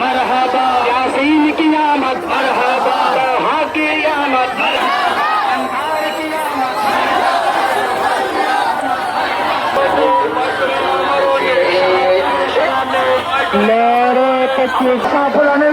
मरहबा यासीन की आमद मरहबा तहा की आमद मेरे कच्चे साफलाने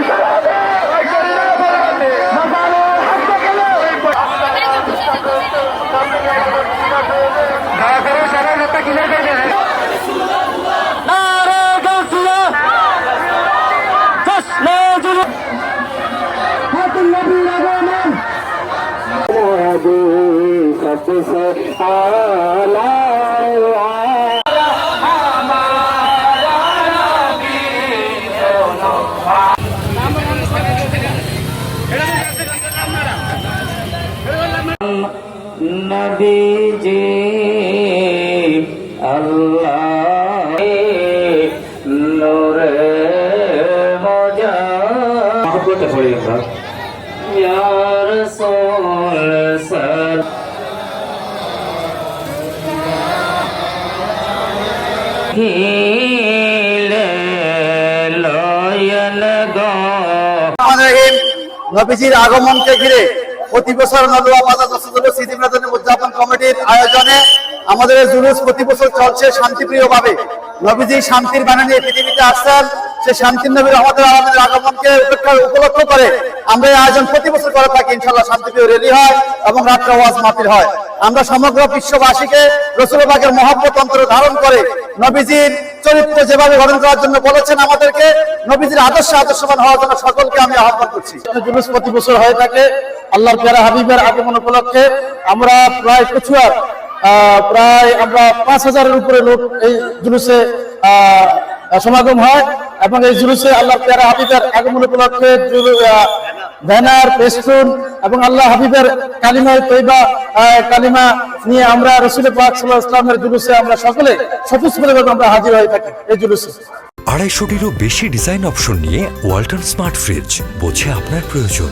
सबसे आला नबी जी अल्लाह नूरे मौजा पड़ेगा या रसूल सर নবীজির আগমনকে ঘিরে প্রতি বছর নলুয়া বাজার স্মৃতি বিনোদন উদযাপন কমিটির আয়োজনে আমাদের জুলুস প্রতি বছর চলছে শান্তিপ্রিয় ভাবে। নবীজি শান্তির বাণী নিয়ে পৃথিবীতে আসছেন, সে শান্তির নবীর আমাদের আগমনকে উপলক্ষ করে আমরা এই আয়োজন প্রতি বছর করে থাকি। ইনশাআল্লাহ শান্তিপ্রিয় রেলি হয় এবং রাত্রে ওয়াজ মাহফিল হয়। আমরা সমগ্র বিশ্ববাসীকে রাসূল পাকের মহব্বত অন্তরে ধারণ করে নবীজির চরিত্র যেভাবে গঠন করার জন্য বলেছেন আমাদেরকে, নবীজির আদর্শবান হওয়ার জন্য সকলকে আমি আহ্বান করছি। জুলুস প্রতি বছর হয়ে থাকে আল্লাহর প্যারা হাবিবের আগমন উপলক্ষে। আমরা প্রায় কচুয়ার আমরা 5000-এর উপরে লোক এই জুলুসে সমাগম হয় এবং এই জুলুসে আল্লাহর প্যারা হাবিবের আগমন উপলক্ষে ব্যানার, পেস্টুন এবং আল্লাহ হাবিবের কালিমা তৈবা কালিমা নিয়ে আমরা রাসূল পাক সাল্লাল্লাহু আলাইহি ওয়াসাল্লামের জুলুসে আমরা সকলে স্বতঃস্ফূর্তভাবে আমরা হাজির হয়ে থাকি এই জুলুসে। 250-টিরও বেশি ডিজাইন অপশন নিয়ে ওয়ালটন স্মার্ট ফ্রিজ, বোঝে আপনার প্রয়োজন।